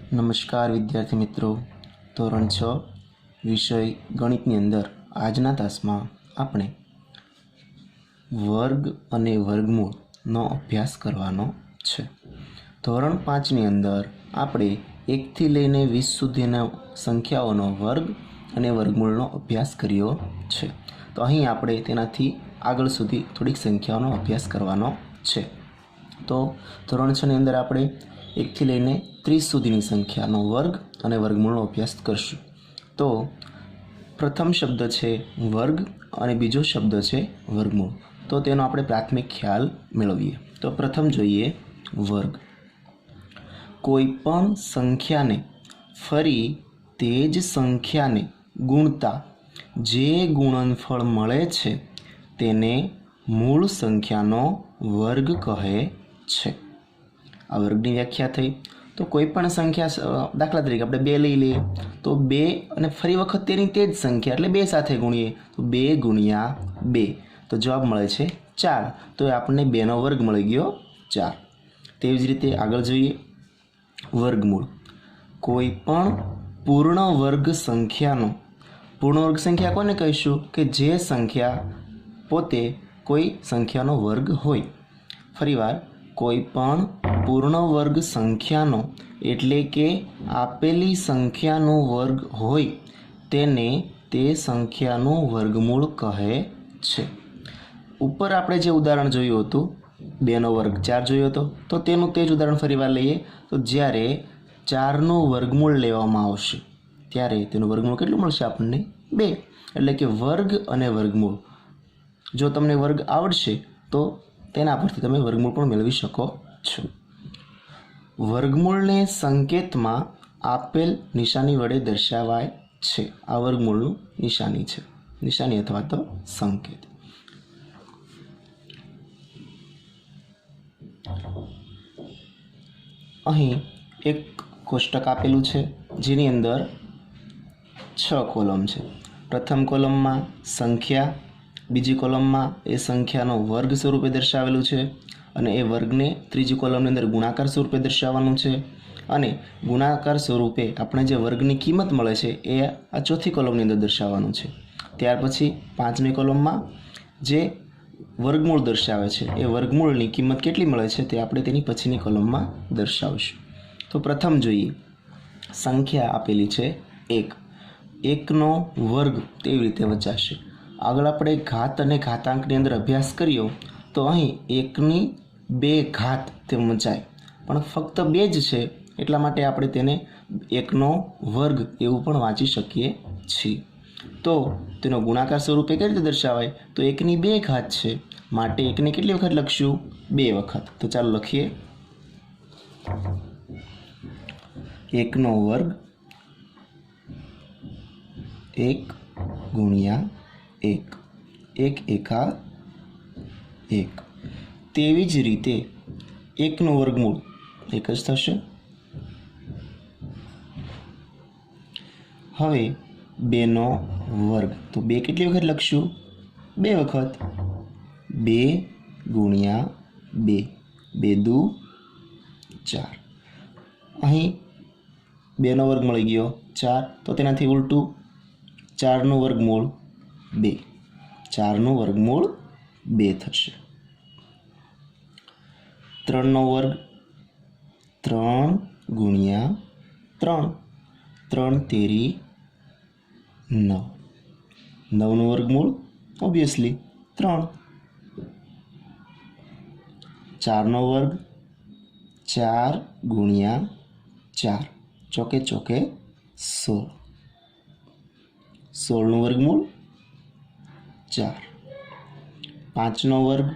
નમસ્કાર વિદ્યાર્થી મિત્રો, ધોરણ 6 વિષય ગણિતની અંદર આજના તાસમાં આપણે વર્ગ અને વર્ગમૂળનો અભ્યાસ કરવાનો છે. ધોરણ 5ની અંદર આપણે 1 થી લઈને 20 સુધીના સંખ્યાઓનો વર્ગ અને વર્ગમૂળનો અભ્યાસ કર્યો છે. તો અહીં આપણે તેનાથી આગળ સુધી થોડીક સંખ્યાઓનો અભ્યાસ કરવાનો છે. તો ધોરણ 6ની અંદર આપણે 1 થી લઈને 30 સુધીની સંખ્યાનો વર્ગ અને વર્ગમૂળનો અભ્યાસ કરશું. તો પ્રથમ શબ્દ છે વર્ગ અને બીજો શબ્દ છે વર્ગમૂળ. તો તેનો આપણે પ્રાથમિક ખ્યાલ મેળવીએ. તો પ્રથમ જોઈએ વર્ગ. કોઈ પણ સંખ્યાને ફરી તે જ સંખ્યાને ગુણતા જે ગુણનફળ મળે છે તેને મૂળ સંખ્યાનો વર્ગ કહે છે. આ વર્ગની વ્યાખ્યા થઈ. તો કોઈ પણ સંખ્યા, દાખલા તરીકે આપણે 2 લઈ લઈએ, તો 2 અને ફરી વખત તેની તે જ સંખ્યા એટલે 2 સાથે ગુણીએ તો 2 ગુણ્યા 2, તો જવાબ મળે છે 4. તો એ આપણને 2નો વર્ગ મળી ગયો 4. તેવી જ રીતે આગળ જોઈએ વર્ગમૂળ. કોઈ પણ પૂર્ણ વર્ગ સંખ્યાનો, પૂર્ણ વર્ગ સંખ્યા કોને કહીશું? કે જે સંખ્યા પોતે કોઈ સંખ્યાનો વર્ગ હોય. ફરીવાર, કોઈ પણ પૂર્ણ વર્ગ સંખ્યાનો એટલે કે આપેલી સંખ્યાનો વર્ગ હોય તેને તે સંખ્યાનું વર્ગમૂળ કહે છે. ઉપર આપણે જે ઉદાહરણ જોયું હતું 2નો વર્ગ 4 જોયો હતો, તો તેનું તે જ ઉદાહરણ ફરીવાર લઈએ. તો જ્યારે 4નું વર્ગમૂળ લેવામાં આવશે ત્યારે તેનું વર્ગમૂળ કેટલું મળશે આપણને? 2. એટલે કે વર્ગ અને વર્ગમૂળ, જો તમને વર્ગ આવડશે તો તેના પરથી તમે વર્ગમૂળ પણ મેળવી શકો છો. વર્ગમૂળને સંકેતમાં આપેલ નિશાની વડે દર્શાવાય છે. આ વર્ગમૂળનું નિશાની છે, નિશાની અથવા તો સંકેત. અહીં એક કોષ્ટક આપેલું છે જેની અંદર 6 કોલમ છે. પ્રથમ કોલમમાં સંખ્યા, બીજી કોલમમાં એ સંખ્યાનો વર્ગ સ્વરૂપે દર્શાવેલું છે અને એ વર્ગને ત્રીજી કોલમની અંદર ગુણાકાર સ્વરૂપે દર્શાવવાનું છે. અને ગુણાકાર સ્વરૂપે આપણે જે વર્ગની કિંમત મળે છે એ આ ચોથી કોલમની અંદર દર્શાવવાનું છે. ત્યાર પછી 5મી કોલમમાં જે વર્ગમૂળ દર્શાવે છે એ વર્ગમૂળની કિંમત કેટલી મળે છે તે આપણે તેની પછીની કોલમમાં દર્શાવીશું. તો પ્રથમ જોઈએ, સંખ્યા આપેલી છે 1. 1નો વર્ગ તેવી રીતે વચાશે. આગળ આપણે ઘાત અને ઘાતાંકની અંદર અભ્યાસ કર્યો તો અહીં 1ની 2 ઘાત તે વચાય, પણ ફક્ત 2 જ છે એટલા માટે આપણે તેને 1નો વર્ગ એવું પણ વાંચી શકીએ છીએ. તો તેનો ગુણાકાર સ્વરૂપે કઈ રીતે દર્શાવાય? તો 1ની 2 ઘાત છે માટે 1ને કેટલી વખત લખશું? 2 વખત. તો ચાલો લખીએ. 1નો વર્ગ 1 ગુણ્યા 1, 1 એકા 1. તેવી જ રીતે 1નું વર્ગમૂળ 1 જ થશે. હવે 2નો વર્ગ, તો 2 કેટલી વખત લખશું? 2 વખત. 2 ગુણ્યા 2, 2 દુ 4. અહીં 2નો વર્ગ મળી ગયો 4, તો તેનાથી ઉલટું 4નું વર્ગમૂળ 2, 4નું વર્ગમૂળ 2 થશે. 3નો વર્ગ 3 ગુણ્યા 3, 3 તેરી 9, 9નું વર્ગમૂળ ઓબ્વિયસલી 3. 4નો વર્ગ 4 ગુણ્યા 4, ચોકે ચોકે 16, 16નું વર્ગમૂળ 4. 5નો વર્ગ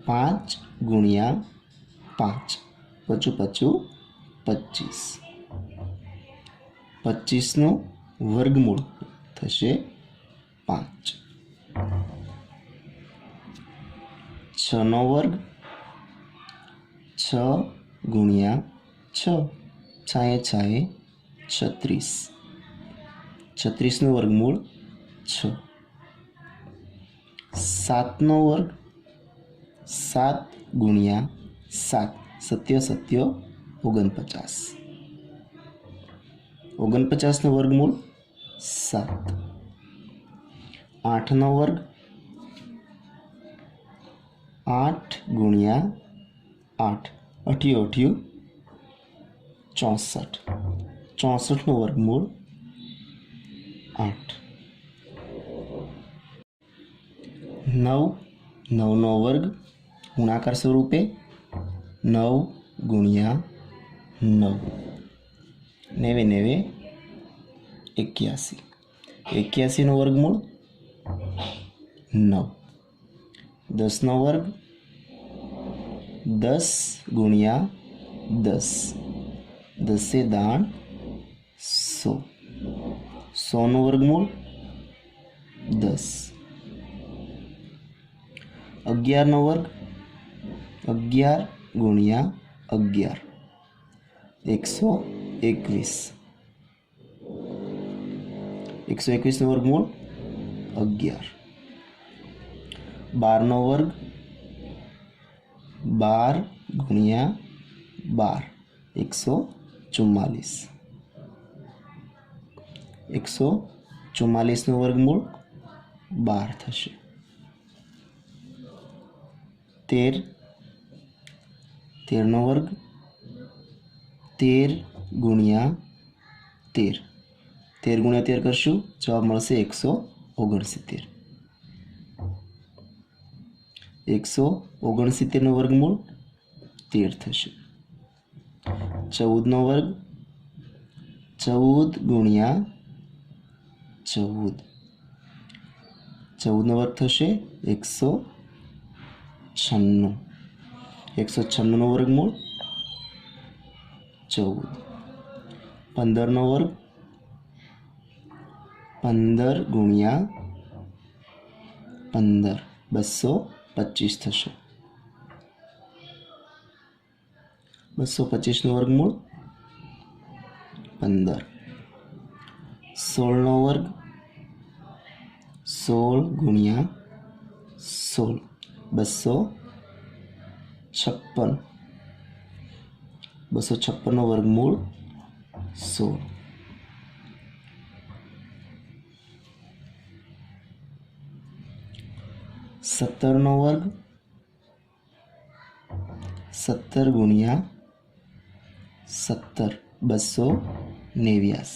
5 ગુણ્યા 5, પચું પચું 25, 25નું વર્ગમૂળ થશે 5. 6નો વર્ગ 6 ગુણ્યા 6, 6 36, 36નું વર્ગમૂળ 6. 7નો વર્ગ 7 ગુણ્યા 7, 7 7 49, 49 वर्गमूळ 7। 8 वर्ग 8 गुणिया 8 अठियो 64। 64 वर्गमूळ 8। 9 वर्ग गुणाकार स्वरूपे 9 गुणिया 9 नेवे 81। 81 वर्गमूळ 9। 10 वर्ग 10 गुणिया 10 10 दाण 100। 100 वर्गमूळ 10। 11 वर्ग 11 गुणिया 11 121। 121 वर्गमूळ 11। 12 वर्ग 12 गुणिया 12 144। 144 वर्गमूळ 12 थशे। 13 वर्ग 13 गुणिया 13 13 गुणिया 13 करशुं जवाब मळशे 169। 169 वर्गमूळ 13 थशे। 14 वर्ग 14 गुणिया 14 14 वर्ग थशे 196। 196 वर्गमूळ 14। 15 वर्ग 15 गुणिया 15 225 थशे। 225 वर्गमूळ 15। 16 वर्ग 16 गुणिया 16 256। 256 वर्गमूळ 16। 17 वर्ग 17 गुणिया 17 289।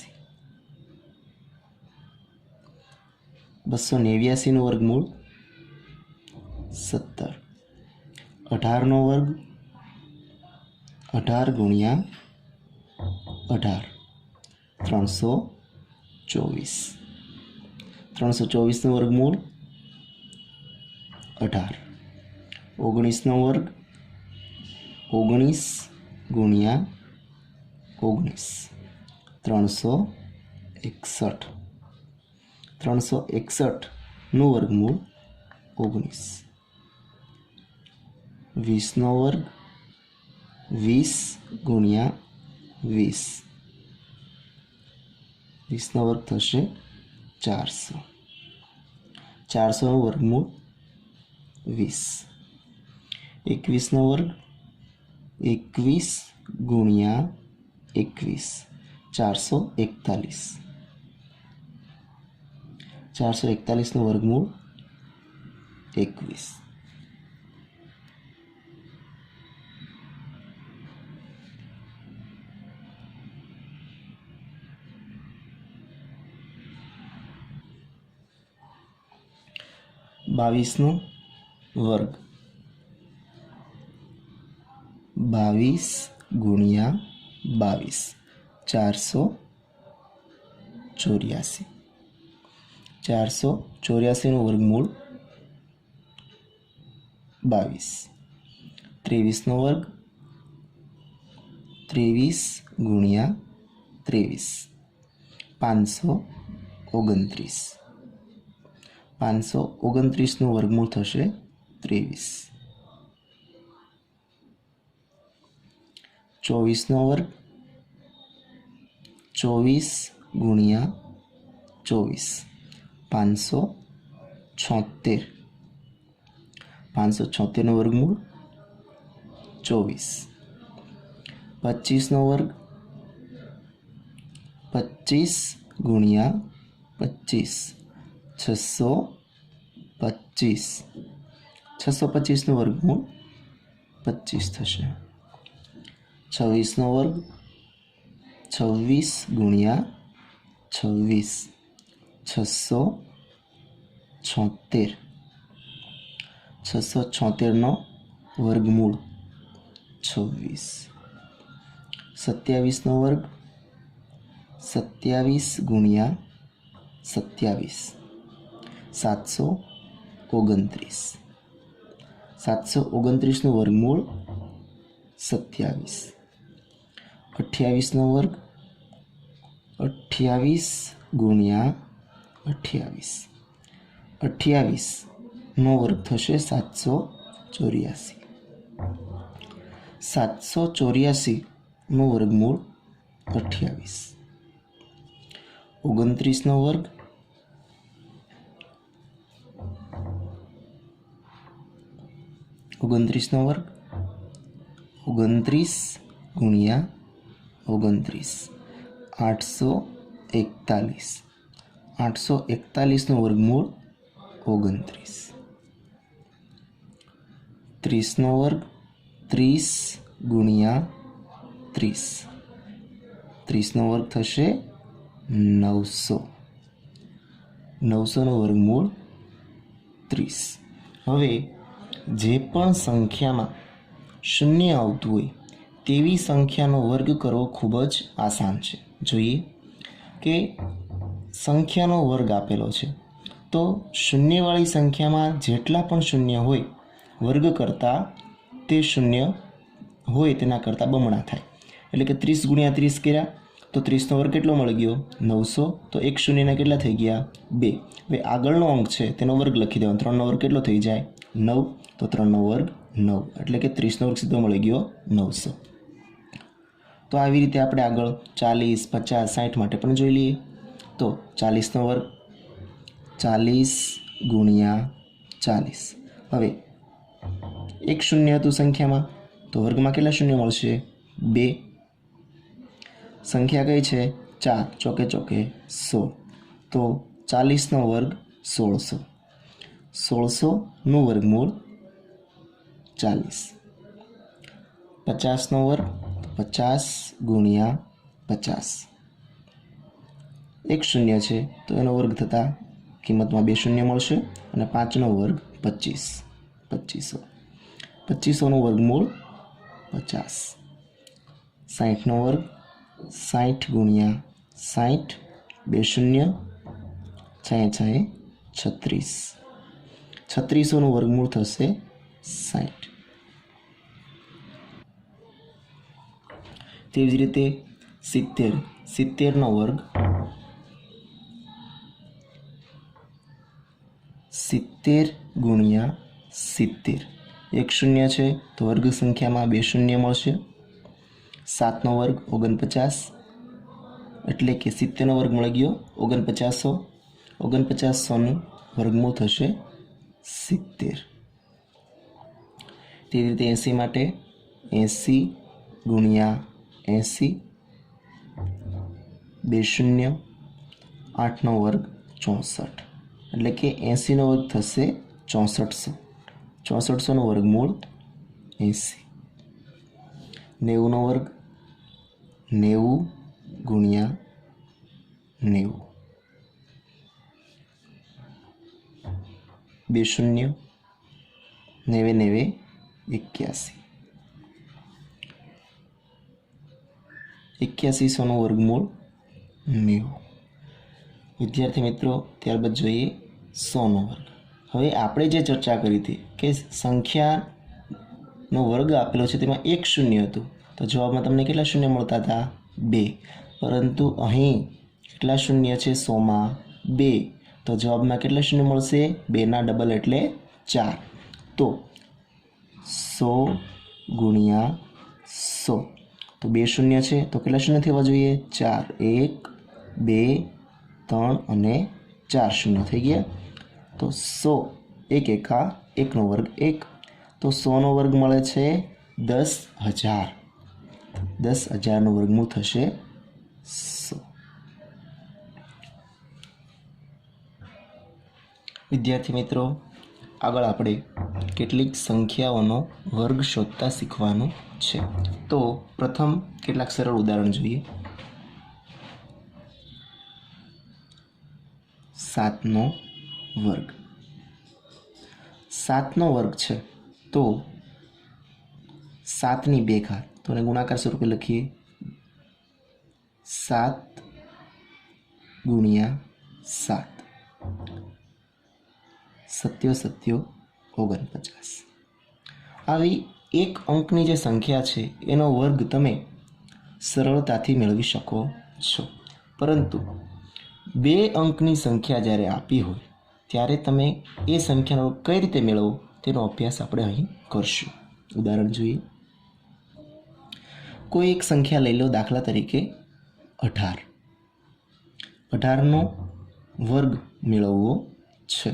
289 वर्गमूळ 17। 18 वर्ग 18 गुणिया 18 324। 324 वर्गमूळ 18। 19 वर्ग 19 गुणिया 19 361। 361 वर्गमूळ 19। 20 वर्ग 20 गुणिया 20 20 वर्ग थशे 400। 400 वर्गमूळ 20। 21 वर्ग 21 गुणिया 21 441। 441 वर्गमूळ 21। 22 वर्ग 22 गुणिया 22 484। 484 वर्गमूळ 22। 23 वर्ग 23 गुणिया 23 529। 529 वर्गमूळ थशे 23। 24 वर्ग 24 गुणिया 24 576। 576 वर्गमूळ 24। 25 वर्ग 25 ગુણ્યા 25 625 625નું વર્ગમૂળ 25 થશે. 26નો વર્ગ 26 ગુણ્યા 26 676 676નો વર્ગમૂળ 26. 27નો વર્ગ 27 ગુણ્યા 27 729 729નું વર્ગમૂળ 27. 28નો વર્ગ 28 ગુણ્યા 28 28નો વર્ગ થશે 784 784નું વર્ગમૂળ 28. 29નો વર્ગ 29નો વર્ગ 29 ગુણ્યા 29 841 841નું વર્ગમૂળ 29. 30નો વર્ગ 30 ગુણ્યા 30 30નો વર્ગ થશે 900 900નું વર્ગમૂળ 30. હવે જે પણ સંખ્યામાં શૂન્ય આવતું હોય તેવી સંખ્યાનો વર્ગ કરવો ખૂબ જ આસાન છે. જોઈએ કે સંખ્યાનો વર્ગ આપેલો છે તો શૂન્યવાળી સંખ્યામાં જેટલા પણ શૂન્ય હોય વર્ગ કરતાં તે શૂન્ય હોય તેના કરતાં બમણા થાય. એટલે કે 30 ગુણ્યા 30 કર્યા તો 30નો વર્ગ કેટલો મળી ગયો 900. તો એક શૂન્યના કેટલા થઈ ગયા 2. હવે આગળનો અંક છે તેનો વર્ગ લખી દેવાનો. 3નો વર્ગ કેટલો થઈ જાય 9. તો 3નો વર્ગ 9 એટલે કે 30નો વર્ગ સીધો મળી ગયો 900. તો આવી રીતે આપણે આગળ 40 50 60 માટે પણ જોઈ લઈએ. તો 40નો વર્ગ 40 ગુણ્યા 40. હવે એક શૂન્ય હતું સંખ્યામાં તો વર્ગમાં કેટલા શૂન્ય મળશે 2. સંખ્યા કઈ છે 4 ચોકે ચોકે 16. તો 40નો વર્ગ 1600 1600નું વર્ગમૂળ 40. 50નો વર્ગ 50 ગુણ્યા 50. એક શૂન્ય છે તો એનો વર્ગ થતાં કિંમતમાં 2 શૂન્ય મળશે અને 5નો વર્ગ 25 2500 2500નું વર્ગમૂળ 50. 60નો વર્ગ 60 ગુણ્યા 60 2 શૂન્ય 6 36 3600નું વર્ગમૂળ થશે 60. તેવી જ રીતે 70 70નો વર્ગ 70 ગુણ્યા 70. એક શૂન્ય છે તો વર્ગ સંખ્યામાં 2 શૂન્ય મળશે. 7નો વર્ગ 49 એટલે કે 70નો વર્ગ મળી ગયો 4900. 4900નું વર્ગમૂળ થશે 70. તેવી રીતે 80 માટે 80 ગુણ્યા 80 2 શૂન્ય 8નો વર્ગ 64 એટલે કે 80નો વર્ગ થશે 6400. 6400નું વર્ગમૂળ 80. 90નો વર્ગ 90 ગુણ્યા 90 2 શૂન્ય 90 81 8100નું વર્ગમૂળ 90. વિદ્યાર્થી મિત્રો ત્યારબાદ જોઈએ 100નો વર્ગ. હવે આપણે જે ચર્ચા કરી હતી કે સંખ્યાનો વર્ગ આપેલો છે તેમાં એક શૂન્ય હતું તો જવાબમાં તમને કેટલા શૂન્ય મળતા હતા 2. પરંતુ અહીં કેટલા શૂન્ય છે 100માં 2 તો જવાબમાં કેટલા શૂન્ય મળશે 2ના ડબલ એટલે 4. તો 100 ગુણ્યા 100 તો 2 શૂન્ય છે તો કેટલા શૂન્ય થવા જોઈએ 4. 1 2 3 અને 4 શૂન્ય થઈ ગયા. તો 100 1 એકા 1નો વર્ગ 1. તો 100નો વર્ગ મળે છે 10,000. 10,000નું વર્ગમૂળ થશે 100. વિદ્યાર્થી મિત્રો, આગળ આપણે કેટલીક સંખ્યાઓનો વર્ગ શોધતા શીખવાનું છે. તો પ્રથમ કેટલાક સરળ ઉદાહરણ જોઈએ. 7નો વર્ગ. 7નો વર્ગ છે તો 7ની 2 ઘાત, તો એને ગુણાકાર સ્વરૂપે લખીએ 7 ગુણ્યા 7, 7 49. આવી એક અંકની જે સંખ્યા છે એનો વર્ગ તમે સરળતાથી મેળવી શકો છો, પરંતુ 2 અંકની સંખ્યા જ્યારે આપી હોય ત્યારે તમે એ સંખ્યાનો કઈ રીતે મેળવો તેનો અભ્યાસ આપણે અહીં કરશું. ઉદાહરણ જોઈએ. કોઈ એક સંખ્યા લઈ લો, દાખલા તરીકે 18. 18નો વર્ગ મેળવવો છે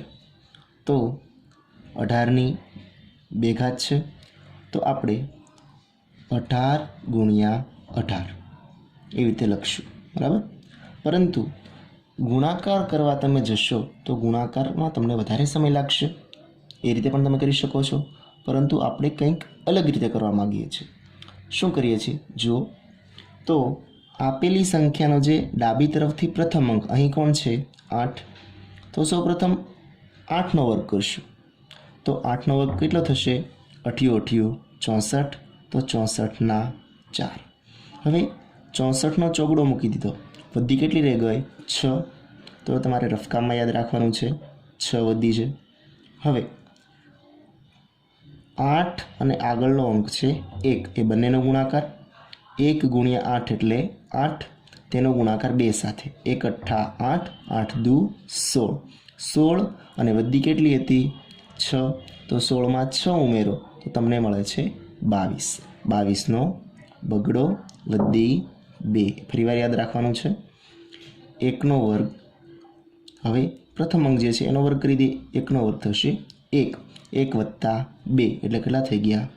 તો 18ની 2 ઘાત છે તો આપણે 18 ગુણ્યા 18 એવી રીતે લખશું, બરાબર. પરંતુ ગુણાકાર કરવા તમે જશો તો ગુણાકારમાં તમને વધારે સમય લાગશે. એ રીતે પણ તમે કરી શકો છો, પરંતુ આપણે કંઈક અલગ રીતે કરવા માગીએ છીએ. શું કરીએ છીએ જો, તો આપેલી સંખ્યાનો જે ડાબી તરફથી પ્રથમ અંક, અહીં કોણ છે 8, તો સૌપ્રથમ 8નો વર્ગ કરશું. તો 8નો વર્ગ કેટલો થશે? 8 × 8 = 64, તો 64ના 4. હવે 64નો ચોગડો મૂકી દીધો, વધી કેટલી રહી ગઈ? 6. તો તમારે રફકામમાં યાદ રાખવાનું છે 6 વધી છે. હવે 8 અને આગળનો અંક છે 1, એ બંનેનો ગુણાકાર 1 ગુણ્યા 8 એટલે 8, તેનો ગુણાકાર 2 સાથે 1 × 8 = 8, 8 × 2 = 16. 16 અને વધી કેટલી હતી? 6. તો 16માં 6 ઉમેરો તો તમને મળે છે 22. 22નો બગડો વધી 2. ફરીવાર યાદ રાખવાનું છે 1નો વર્ગ. હવે પ્રથમ અંક જે છે એનો વર્ગ કરી દઈએ, 1નો વર્ગ થશે 1, 1 + 2 એટલે કેટલા થઈ ગયા?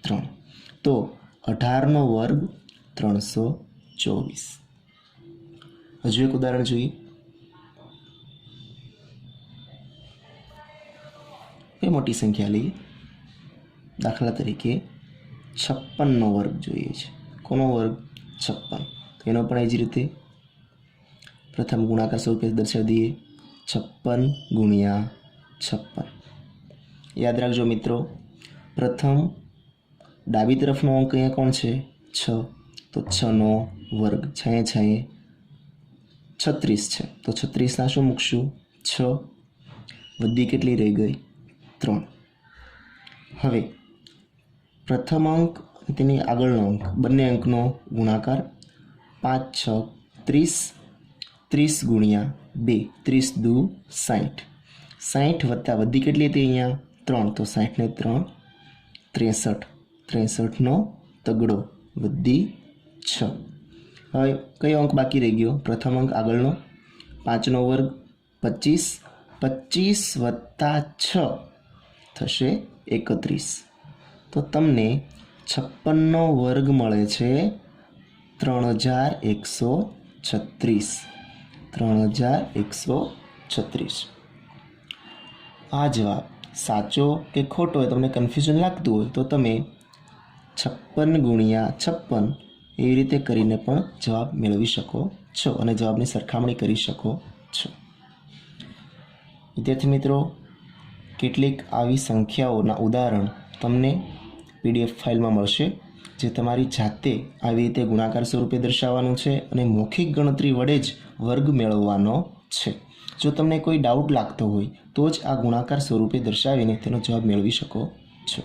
3. તો 18નો વર્ગ 324. હજુ એક ઉદાહરણ જોઈએ. એ મોટી સંખ્યા લઈએ, દાખલા તરીકે 56નો વર્ગ જોઈએ છે. કોનો વર્ગ? 56. તો એનો પણ એ જ રીતે પ્રથમ ગુણાકાર સ્વરૂપે દર્શાવી દઈએ 56 ગુણ્યા 56. યાદ રાખજો મિત્રો, પ્રથમ ડાબી તરફનો અંક અહીંયા કોણ છે? 6, તો 6નો વર્ગ 6 × 6 = 36 છે. તો 36ના શું મૂકશું? 6. વધી કેટલી રહી ગઈ? 3. હવે પ્રથમ અંક તેની આગળનો અંક, બંને અંકનો ગુણાકાર 5 × 6 = 30, 30 ગુણ્યા 2, 30 × 2 = 60. 60 વત્તા વધી કેટલી હતી અહીંયા? 3, તો 60 ને 3 = 63. 63નો તગડો વધી 6. હવે કયો અંક બાકી રહી ગયો? પ્રથમ અંક આગળનો, 5નો વર્ગ 25, 25 + 6 થશે 31. તો તમને 56નો વર્ગ મળે છે 3136. 3136. આ જવાબ સાચો કે ખોટો એ તમને કન્ફ્યુઝન લાગતું હોય તો તમે 56 ગુણ્યા 56 એવી રીતે કરીને પણ જવાબ મેળવી શકો છો અને જવાબની સરખામણી કરી શકો છો. વિદ્યાર્થી મિત્રો, કેટલીક આવી સંખ્યાઓના ઉદાહરણ તમને PDF ફાઇલમાં મળશે, જે તમારી જાતે આવી રીતે ગુણાકાર સ્વરૂપે દર્શાવવાનું છે અને મૌખિક ગણતરી વડે જ વર્ગ મેળવવાનો છે. જો તમને કોઈ ડાઉટ લાગતો હોય તો જ આ ગુણાકાર સ્વરૂપે દર્શાવીને તેનો જવાબ મેળવી શકો છો.